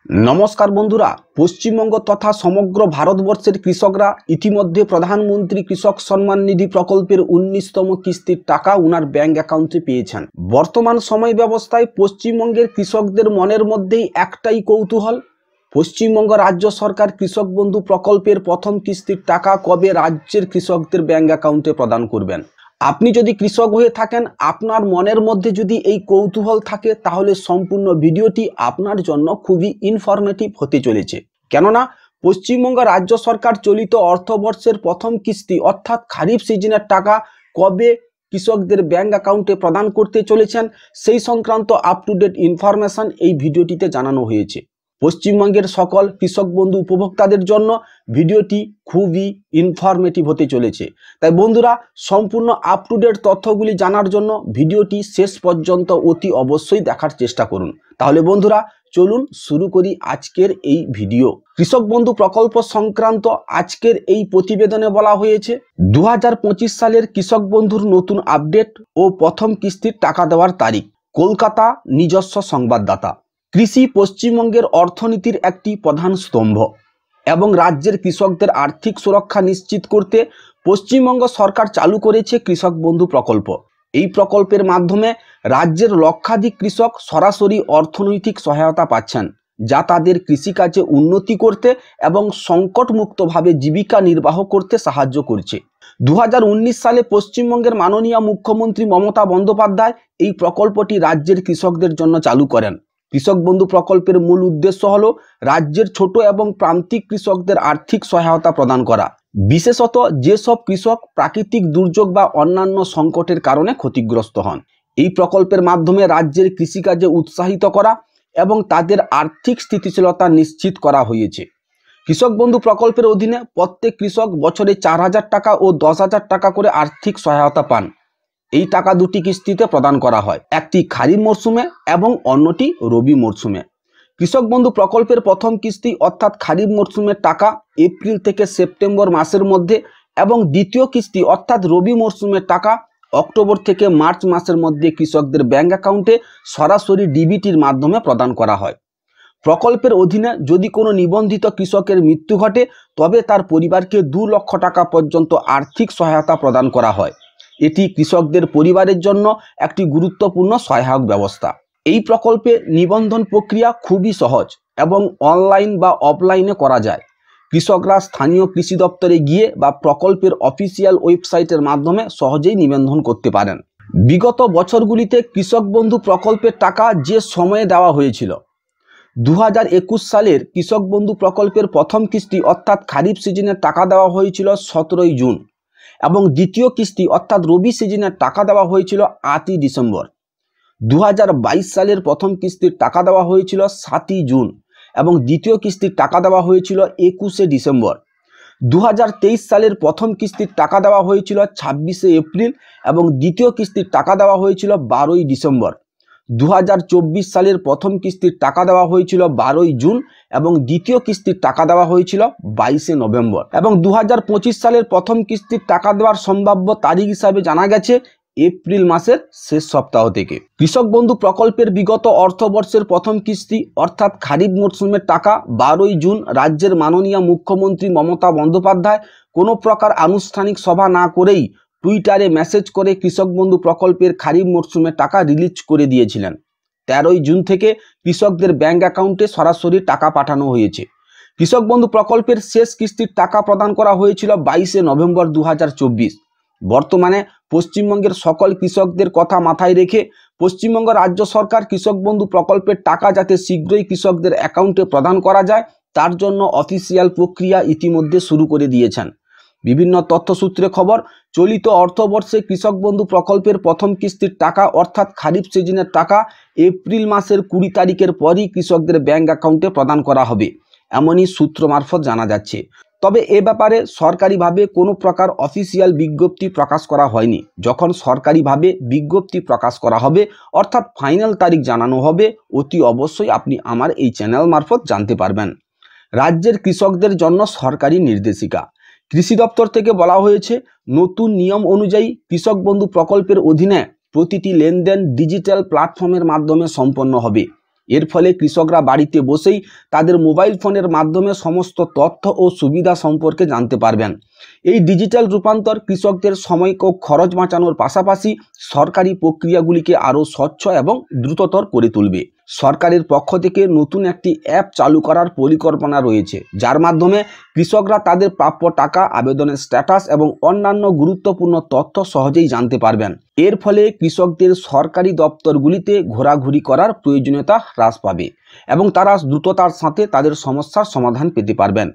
नमस्कार बंधुरा पश्चिमबंग तथा समग्र भारतवर्षेर कृषकरा इतिमध्ये प्रधानमंत्री कृषक सम्मान निधि प्रकल्पेर 19तम किस्तिर टाका उनार बैंक अ্যাকাউন্টে पेয়েছেন। बर्तमान समय व्यवस्थाय पश्चिमबंगेर कृषकदेर मनेर मध्येई एकटाई कौतूहल, पश्चिमबंग राज्य सरकार कृषक बंधु प्रकल्पेर प्रथम किस्तिर टाका कबे राज्येर कृषकदेर बैंक अ্যাকাউন্টে प्रदान करबेन। আপনি যদি কৃষক হয়ে থাকেন, আপনার মনের মধ্যে যদি এই কৌতূহল থাকে, তাহলে সম্পূর্ণ ভিডিওটি আপনার জন্য খুবই ইনফরমেটিভ হতে চলেছে। কেননা পশ্চিমবঙ্গ রাজ্য সরকার চলিত অর্থবর্ষের প্রথম কিস্তি অর্থাৎ খারিফ সিজনের টাকা কবে কৃষকদের ব্যাংক অ্যাকাউন্টে প্রদান করতে চলেছেন, সেই সংক্রান্ত আপ টু ডেট ইনফরমেশন এই ভিডিওটিতে জানানো হয়েছে। পশ্চিমবঙ্গের সকল কৃষক বন্ধু উপভোক্তাদের জন্য ভিডিওটি খুবই ইনফরমেটিভ হতে চলেছে। তাই বন্ধুরা, সম্পূর্ণ আপ টু ডেট তথ্যগুলি জানার জন্য ভিডিওটি শেষ পর্যন্ত অতি অবশ্যই দেখার চেষ্টা করুন। তাহলে বন্ধুরা চলুন শুরু করি আজকের এই ভিডিও। কৃষক বন্ধু প্রকল্প সংক্রান্ত আজকের এই প্রতিবেদনে বলা হয়েছে 2025 সালের কৃষক বন্ধুর নতুন আপডেট ও প্রথম কিস্তির টাকা দেওয়ার তারিখ। কলকাতা, নিজস্ব সংবাদদাতা। কৃষি পশ্চিমবঙ্গের অর্থনীতির একটি প্রধান স্তম্ভ এবং রাজ্যের কৃষকদের আর্থিক সুরক্ষা নিশ্চিত করতে পশ্চিমবঙ্গ সরকার চালু করেছে কৃষক বন্ধু প্রকল্প। এই প্রকল্পের মাধ্যমে রাজ্যের লক্ষাধিক কৃষক সরাসরি অর্থনৈতিক সহায়তা পাচ্ছেন, যা তাদের কৃষিকাজে উন্নতি করতে এবং সংকটমুক্তভাবে জীবিকা নির্বাহ করতে সাহায্য করছে। 2019 সালে পশ্চিমবঙ্গের মাননীয় মুখ্যমন্ত্রী মমতা বন্দ্যোপাধ্যায় এই প্রকল্পটি রাজ্যের কৃষকদের জন্য চালু করেন। কৃষক বন্ধু প্রকল্পের মূল উদ্দেশ্য হল রাজ্যের ছোট এবং প্রান্তিক কৃষকদের আর্থিক সহায়তা প্রদান করা, বিশেষত যেসব কৃষক প্রাকৃতিক দুর্যোগ বা অন্যান্য সংকটের কারণে ক্ষতিগ্রস্ত হন। এই প্রকল্পের মাধ্যমে রাজ্যের কৃষিকাজে উৎসাহিত করা এবং তাদের আর্থিক স্থিতিশীলতা নিশ্চিত করা হয়েছে। কৃষক বন্ধু প্রকল্পের অধীনে প্রত্যেক কৃষক বছরে 4,000 টাকা ও 10,000 টাকা করে আর্থিক সহায়তা পান। এই টাকা দুটি কিস্তিতে প্রদান করা হয়, একটি খারিফ মরশুমে এবং অন্যটি রবি মরশুমে। কৃষক বন্ধু প্রকল্পের প্রথম কিস্তি অর্থাৎ খারিফ মরশুমের টাকা এপ্রিল থেকে সেপ্টেম্বর মাসের মধ্যে এবং দ্বিতীয় কিস্তি অর্থাৎ রবি মরশুমের টাকা অক্টোবর থেকে মার্চ মাসের মধ্যে কৃষকদের ব্যাংক অ্যাকাউন্টে সরাসরি ডিবিটির মাধ্যমে প্রদান করা হয়। প্রকল্পের অধীনে যদি কোনো নিবন্ধিত কৃষকের মৃত্যু ঘটে, তবে তার পরিবারকে 2 লক্ষ টাকা পর্যন্ত আর্থিক সহায়তা প্রদান করা হয়। এটি কৃষকদের পরিবারের জন্য একটি গুরুত্বপূর্ণ সহায়ক ব্যবস্থা। এই প্রকল্পে নিবন্ধন প্রক্রিয়া খুবই সহজ এবং অনলাইন বা অফলাইনে করা যায়। কৃষকরা স্থানীয় কৃষি দপ্তরে গিয়ে বা প্রকল্পের অফিসিয়াল ওয়েবসাইটের মাধ্যমে সহজেই নিবন্ধন করতে পারেন। বিগত বছরগুলিতে কৃষক বন্ধু প্রকল্পের টাকা যে সময়ে দেওয়া হয়েছিল, 2021 সালের কৃষক বন্ধু প্রকল্পের প্রথম কিস্তি অর্থাৎ খারিফ সিজনের টাকা দেওয়া হয়েছিল 17ই জুন এবং দ্বিতীয় কিস্তি অর্থাৎ রবি সিজনের টাকা দেওয়া হয়েছিল 8ই ডিসেম্বর। 2022 সালের প্রথম কিস্তির টাকা দেওয়া হয়েছিল 7ই জুন এবং দ্বিতীয় কিস্তির টাকা দেওয়া হয়েছিল 21শে ডিসেম্বর। 2023 সালের প্রথম কিস্তির টাকা দেওয়া হয়েছিল 26শে এপ্রিল এবং দ্বিতীয় কিস্তির টাকা দেওয়া হয়েছিল 12ই ডিসেম্বর। 2024 সালের প্রথম কিস্তির টাকা দেওয়া হয়েছিল 12ই জুন এবং দ্বিতীয় কিস্তির টাকা দেওয়া হয়েছিল 22শে নভেম্বর এবং 2025 সালের প্রথম কিস্তির টাকা দেওয়ার সম্ভাব্য তারিখ হিসাবে জানা গেছে এপ্রিল মাসের শেষ সপ্তাহ থেকে। কৃষক বন্ধু প্রকল্পের বিগত অর্থবর্ষের প্রথম কিস্তি অর্থাৎ খারিফ মরশুমের টাকা 12ই জুন রাজ্যের মাননীয় মুখ্যমন্ত্রী মমতা বন্দ্যোপাধ্যায় কোনো প্রকার আনুষ্ঠানিক সভা না করেই টুইটারে মেসেজ করে কৃষক বন্ধু প্রকল্পের খারিফ মরশুমের টাকা রিলিজ করে দিয়েছিলেন। 13ই জুন থেকে কৃষকদের ব্যাংক অ্যাকাউন্টে সরাসরি টাকা পাঠানো হয়েছে। কৃষক বন্ধু প্রকল্পের শেষ কিস্তির টাকা প্রদান করা হয়েছিল 22শে নভেম্বর 2024। বর্তমানে পশ্চিমবঙ্গের সকল কৃষকদের কথা মাথায় রেখে পশ্চিমবঙ্গ রাজ্য সরকার কৃষক বন্ধু প্রকল্পের টাকা যাতে শীঘ্রই কৃষকদের অ্যাকাউন্টে প্রদান করা যায়, তার জন্য অফিসিয়াল প্রক্রিয়া ইতিমধ্যে শুরু করে দিয়েছেন। বিভিন্ন তথ্যসূত্রে খবর, চলিত অর্থবর্ষে কৃষক বন্ধু প্রকল্পের প্রথম কিস্তির টাকা অর্থাৎ খারিফ সিজনের টাকা এপ্রিল মাসের 20 তারিখের পরই কৃষকদের ব্যাংক অ্যাকাউন্টে প্রদান করা হবে, এমনই সূত্র মারফত জানা যাচ্ছে। তবে এ ব্যাপারে সরকারিভাবে কোনো প্রকার অফিসিয়াল বিজ্ঞপ্তি প্রকাশ করা হয়নি। যখন সরকারিভাবে বিজ্ঞপ্তি প্রকাশ করা হবে অর্থাৎ ফাইনাল তারিখ জানানো হবে, অতি অবশ্যই আপনি আমার এই চ্যানেল মারফত জানতে পারবেন। রাজ্যের কৃষকদের জন্য সরকারি নির্দেশিকা। কৃষি দপ্তর থেকে বলা হয়েছে, নতুন নিয়ম অনুযায়ী কৃষক বন্ধু প্রকল্পের অধীনে প্রতিটি লেনদেন ডিজিটাল প্ল্যাটফর্মের মাধ্যমে সম্পন্ন হবে। এর ফলে কৃষকরা বাড়িতে বসেই তাদের মোবাইল ফোনের মাধ্যমে সমস্ত তথ্য ও সুবিধা সম্পর্কে জানতে পারবেন। এই ডিজিটাল রূপান্তর কৃষকদের সময় ও খরচ বাঁচানোর পাশাপাশি সরকারি প্রক্রিয়াগুলিকে আরও স্বচ্ছ এবং দ্রুততর করে তুলবে। সরকারের পক্ষ থেকে নতুন একটি অ্যাপ চালু করার পরিকল্পনা রয়েছে, যার মাধ্যমে কৃষকরা তাদের প্রাপ্য টাকা, আবেদনের স্ট্যাটাস এবং অন্যান্য গুরুত্বপূর্ণ তথ্য সহজেই জানতে পারবেন। এর ফলে কৃষকদের সরকারি দপ্তরগুলিতে ঘোরাঘুরি করার প্রয়োজনীয়তা হ্রাস পাবে এবং তারা দ্রুততার সাথে তাদের সমস্যার সমাধান পেতে পারবেন।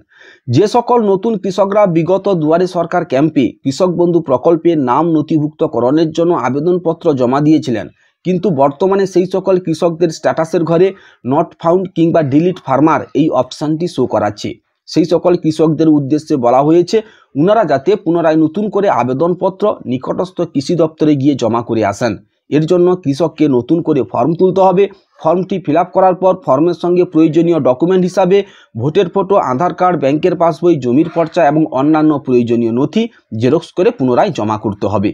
যে সকল নতুন কৃষকরা বিগত দুয়ারে সরকার ক্যাম্পে কৃষক বন্ধু প্রকল্পে নাম নথিভুক্তকরণের জন্য আবেদনপত্র জমা দিয়েছিলেন, কিন্তু বর্তমানে সেই সকল কৃষকদের স্ট্যাটাসের ঘরে নট ফাউন্ড কিংবা ডিলিট ফার্মার এই অপশানটি শো করাচ্ছে, সেই সকল কৃষকদের উদ্দেশ্যে বলা হয়েছে ওনারা যাতে পুনরায় নতুন করে আবেদনপত্র নিকটস্থ কৃষি দপ্তরে গিয়ে জমা করে আসেন। এর জন্য কৃষককে নতুন করে ফর্ম তুলতে হবে। ফর্মটি ফিল আপ করার পর ফর্মের সঙ্গে প্রয়োজনীয় ডকুমেন্ট হিসাবে ভোটের ফটো, আধার কার্ড, ব্যাংকের পাসবই, জমির পর্চা এবং অন্যান্য প্রয়োজনীয় নথি জেরক্স করে পুনরায় জমা করতে হবে।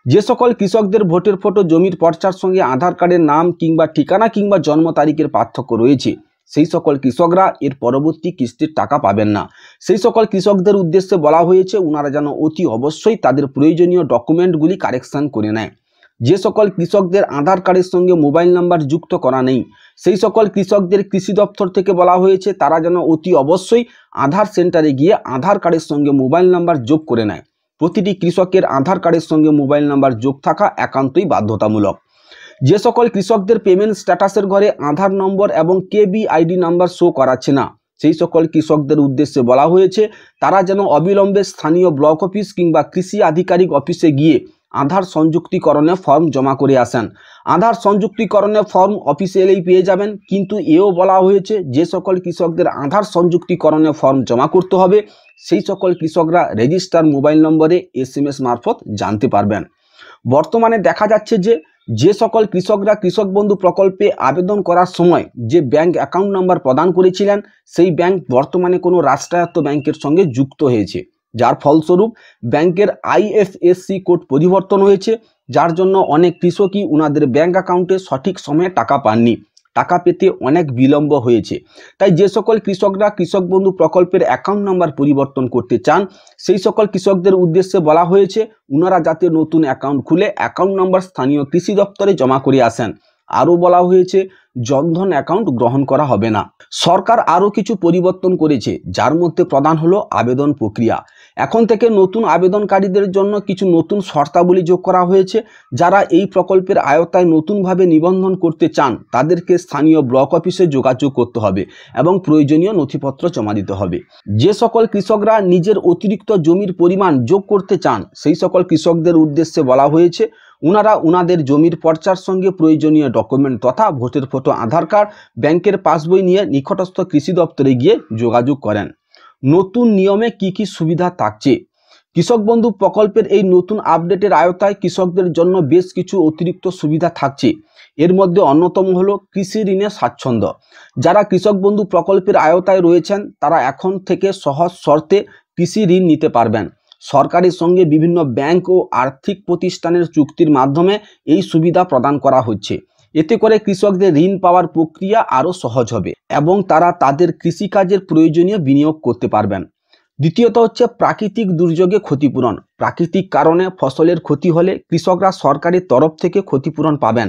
যে সকল কৃষকদের ভোটের ফটো, জমির পর্চার সঙ্গে আধার কার্ডের নাম কিংবা ঠিকানা কিংবা জন্ম তারিখের পার্থক্য রয়েছে, সেই সকল কৃষকরা এর পরবর্তী কিস্তির টাকা পাবেন না। সেই সকল কৃষকদের উদ্দেশ্যে বলা হয়েছে ওনারা যেন অতি অবশ্যই তাদের প্রয়োজনীয় ডকুমেন্টগুলি কারেকশন করে নেয়। যে সকল কৃষকদের আধার কার্ডের সঙ্গে মোবাইল নাম্বার যুক্ত করা নেই, সেই সকল কৃষকদের কৃষি দপ্তর থেকে বলা হয়েছে তারা যেন অতি অবশ্যই আধার সেন্টারে গিয়ে আধার কার্ডের সঙ্গে মোবাইল নাম্বার যোগ করে নেয়। প্রতিটি কৃষকের আধার কার্ডের সঙ্গে মোবাইল নাম্বার যোগ থাকা একান্তই বাধ্যতামূলক। যে সকল কৃষকদের পেমেন্ট স্ট্যাটাসের ঘরে আধার নম্বর এবং কেবিআইডি নাম্বার শো করাচ্ছে না, সেই সকল কৃষকদের উদ্দেশ্যে বলা হয়েছে তারা যেন অবিলম্বে স্থানীয় ব্লক অফিস কিংবা কৃষি আধিকারিক অফিসে গিয়ে আধার সংযুক্তিকরণে ফর্ম জমা করে আসেন। আধার সংযুক্তিকরণে ফর্ম অফিসে এলেই পেয়ে যাবেন, কিন্তু এও বলা হয়েছে যে সকল কৃষকদের আধার সংযুক্তিকরণে ফর্ম জমা করতে হবে সেই সকল কৃষকরা রেজিস্টার মোবাইল নম্বরে SMS মারফত জানতে পারবেন। বর্তমানে দেখা যাচ্ছে যে সকল কৃষকরা কৃষক বন্ধু প্রকল্পে আবেদন করার সময় যে ব্যাংক অ্যাকাউন্ট নাম্বার প্রদান করেছিলেন সেই ব্যাংক বর্তমানে কোনো রাষ্ট্রায়ত্ত ব্যাংকের সঙ্গে যুক্ত হয়েছে, যার ফলস্বরূপ ব্যাংকের IFSC কোড পরিবর্তন হয়েছে, যার জন্য অনেক কৃষকই ওনাদের ব্যাংক অ্যাকাউন্টে সঠিক সময়ে টাকা পাননি। টাকা পেতে অনেক বিলম্ব হয়েছে। তাই যে সকল কৃষকরা কৃষক বন্ধু প্রকল্পের অ্যাকাউন্ট নাম্বার পরিবর্তন করতে চান সেই সকল কৃষকদের উদ্দেশ্যে বলা হয়েছে ওনারা যাতে নতুন অ্যাকাউন্ট খুলে অ্যাকাউন্ট নাম্বার স্থানীয় কৃষি দপ্তরে জমা করে আসেন। আরও বলা হয়েছে জনধন অ্যাকাউন্ট গ্রহণ করা হবে না। সরকার আরও কিছু পরিবর্তন করেছে, যার মধ্যে প্রধান হলো আবেদন প্রক্রিয়া। এখন থেকে নতুন আবেদনকারীদের জন্য কিছু নতুন শর্তাবলী যোগ করা হয়েছে। যারা এই প্রকল্পের আওতায় নতুনভাবে নিবন্ধন করতে চান তাদেরকে স্থানীয় ব্লক অফিসে যোগাযোগ করতে হবে এবং প্রয়োজনীয় নথিপত্র জমা দিতে হবে। যে সকল কৃষকরা নিজের অতিরিক্ত জমির পরিমাণ যোগ করতে চান সেই সকল কৃষকদের উদ্দেশ্যে বলা হয়েছে ওনারা ওনাদের জমির পর্চার সঙ্গে প্রয়োজনীয় ডকুমেন্ট তথা ভোটের ফটো, আধার কার্ড, ব্যাংকের পাসবই নিয়ে নিকটস্থ কৃষি দপ্তরে গিয়ে যোগাযোগ করেন। নতুন নিয়মে কি কি সুবিধা থাকছে? কৃষক বন্ধু প্রকল্পের এই নতুন আপডেটের আওতায় কৃষকদের জন্য বেশ কিছু অতিরিক্ত সুবিধা থাকছে। এর মধ্যে অন্যতম হলো কৃষি ঋণের স্বাচ্ছন্দ্য। যারা কৃষক বন্ধু প্রকল্পের আওতায় রয়েছেন তারা এখন থেকে সহজ শর্তে কৃষি ঋণ নিতে পারবেন। সরকারের সঙ্গে বিভিন্ন ব্যাংক ও আর্থিক প্রতিষ্ঠানের চুক্তির মাধ্যমে এই সুবিধা প্রদান করা হচ্ছে। এতে করে কৃষকদের ঋণ পাওয়ার প্রক্রিয়া আরও সহজ হবে এবং তারা তাদের কৃষিকাজের প্রয়োজনীয় বিনিয়োগ করতে পারবেন। দ্বিতীয়ত হচ্ছে প্রাকৃতিক দুর্যোগে ক্ষতিপূরণ। প্রাকৃতিক কারণে ফসলের ক্ষতি হলে কৃষকরা সরকারের তরফ থেকে ক্ষতিপূরণ পাবেন।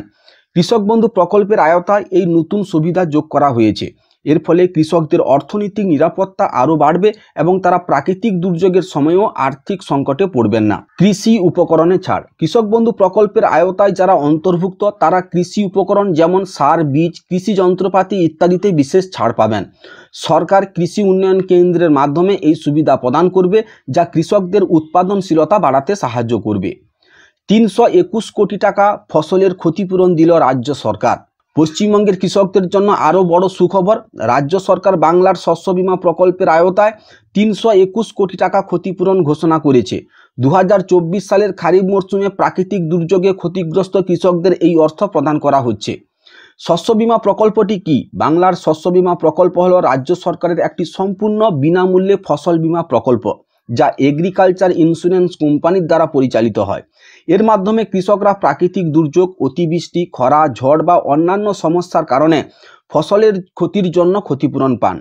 কৃষক বন্ধু প্রকল্পের আওতায় এই নতুন সুবিধা যোগ করা হয়েছে। এর ফলে কৃষকদের অর্থনৈতিক নিরাপত্তা আরও বাড়বে এবং তারা প্রাকৃতিক দুর্যোগের সময়ও আর্থিক সংকটে পড়বেন না। কৃষি উপকরণে ছাড়। কৃষক বন্ধু প্রকল্পের আওতায় যারা অন্তর্ভুক্ত তারা কৃষি উপকরণ যেমন সার, বীজ, কৃষি যন্ত্রপাতি ইত্যাদিতে বিশেষ ছাড় পাবেন। সরকার কৃষি উন্নয়ন কেন্দ্রের মাধ্যমে এই সুবিধা প্রদান করবে, যা কৃষকদের উৎপাদনশীলতা বাড়াতে সাহায্য করবে। 321 কোটি টাকা ফসলের ক্ষতিপূরণ দিল রাজ্য সরকার। পশ্চিমবঙ্গের কৃষকদের জন্য আরও বড় সুখবর। রাজ্য সরকার বাংলার শস্য বীমা প্রকল্পের আওতায় 321 কোটি টাকা ক্ষতিপূরণ ঘোষণা করেছে। 2024 সালের খারিফ মরশুমে প্রাকৃতিক দুর্যোগে ক্ষতিগ্রস্ত কৃষকদের এই অর্থ প্রদান করা হচ্ছে। শস্য বীমা প্রকল্পটি কি? বাংলার শস্য বীমা প্রকল্প হলো রাজ্য সরকারের একটি সম্পূর্ণ বিনামূল্যে ফসল বীমা প্রকল্প, যা এগ্রিকালচার ইন্স্যুরেন্স কোম্পানির দ্বারা পরিচালিত হয়। এর মাধ্যমে কৃষকরা প্রাকৃতিক দুর্যোগ, অতিবৃষ্টি, খরা, ঝড় বা অন্যান্য সমস্যার কারণে ফসলের ক্ষতির জন্য ক্ষতিপূরণ পান।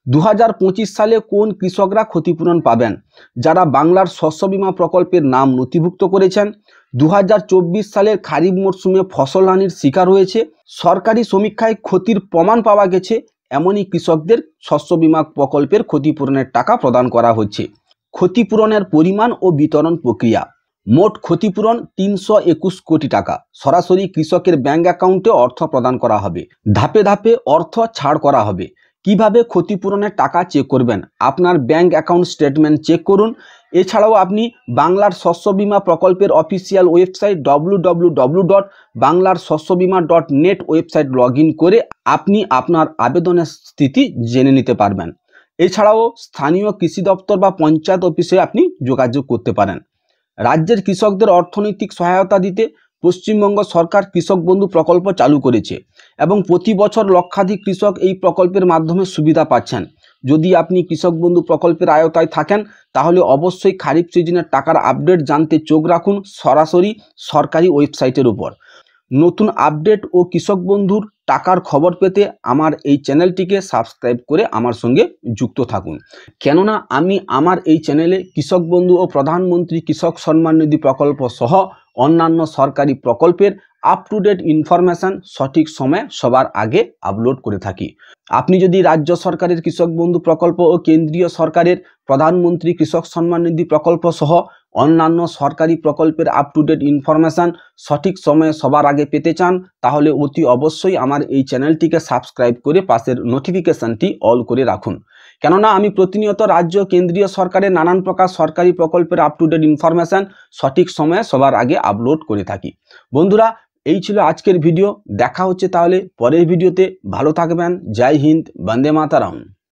2025 সালে কোন কৃষকরা ক্ষতিপূরণ পাবেন? যারা বাংলার শস্য বীমা প্রকল্পের নাম নথিভুক্ত করেছেন, 2024 সালের খারিফ মরশুমে ফসলহানির শিকার হয়েছে, সরকারি সমীক্ষায় ক্ষতির প্রমাণ পাওয়া গেছে, এমনই কৃষকদের শস্য বীমা প্রকল্পের ক্ষতিপূরণের টাকা প্রদান করা হচ্ছে। ক্ষতিপূরণের পরিমাণ ও বিতরণ প্রক্রিয়া। মোট ক্ষতিপূরণ 321 কোটি টাকা সরাসরি কৃষকের ব্যাংক অ্যাকাউন্টে অর্থ প্রদান করা হবে। ধাপে ধাপে অর্থ ছাড় করা হবে। কিভাবে ক্ষতিপূরণের টাকা চেক করবেন? আপনার ব্যাংক অ্যাকাউন্ট স্টেটমেন্ট চেক করুন। এছাড়াও আপনি বাংলার শস্য বীমা প্রকল্পের official website www.banglarshoshyobima.net website log in করে আপনি আপনার আবেদনের স্থিতি জেনে নিতে পারবেন। এছাড়াও স্থানীয় কৃষি দপ্তর বা পঞ্চায়েত অফিসে আপনি যোগাযোগ করতে পারেন। রাজ্যের কৃষকদের অর্থনৈতিক সহায়তা দিতে পশ্চিমবঙ্গ সরকার কৃষক বন্ধু প্রকল্প চালু করেছে এবং প্রতি বছর লক্ষাধিক কৃষক এই প্রকল্পের মাধ্যমে সুবিধা পাচ্ছেন। যদি আপনি কৃষক বন্ধু প্রকল্পের আওতায় থাকেন তাহলে অবশ্যই খারিফ সিজনের টাকার আপডেট জানতে চোখ রাখুন সরাসরি সরকারি ওয়েবসাইটের উপর। নতুন আপডেট ও কৃষক বন্ধুর টাকার খবর পেতে আমার এই চ্যানেলটিকে সাবস্ক্রাইব করে আমার সঙ্গে যুক্ত থাকুন, কেননা আমি আমার এই চ্যানেলে কৃষক বন্ধু ও প্রধানমন্ত্রী কৃষক সম্মান নিধি প্রকল্প সহ অন্যান্য সরকারি প্রকল্পের আপ টু ডেট ইনফরমেশান সঠিক সময়ে সবার আগে আপলোড করে থাকি। আপনি যদি রাজ্য সরকারের কৃষক বন্ধু প্রকল্প ও কেন্দ্রীয় সরকারের প্রধানমন্ত্রী কৃষক সম্মান নিধি প্রকল্প সহ অন্যান্য সরকারি প্রকল্পের আপ টু ডেট ইনফরমেশান সঠিক সময়ে সবার আগে পেতে চান তাহলে অতি অবশ্যই আমার এই চ্যানেলটিকে সাবস্ক্রাইব করে পাশের নোটিফিকেশানটি অল করে রাখুন, কেননা আমি প্রতিনিয়ত রাজ্য কেন্দ্রীয় সরকারের নানান প্রকার সরকারি প্রকল্পের আপ টু ডেট ইনফরমেশান সঠিক সময়ে সবার আগে আপলোড করে থাকি। বন্ধুরা, এই ছিল আজকের ভিডিও। দেখা হচ্ছে তাহলে পরের ভিডিওতে। ভালো থাকবেন। জয় হিন্দ, বন্দে মাতরম।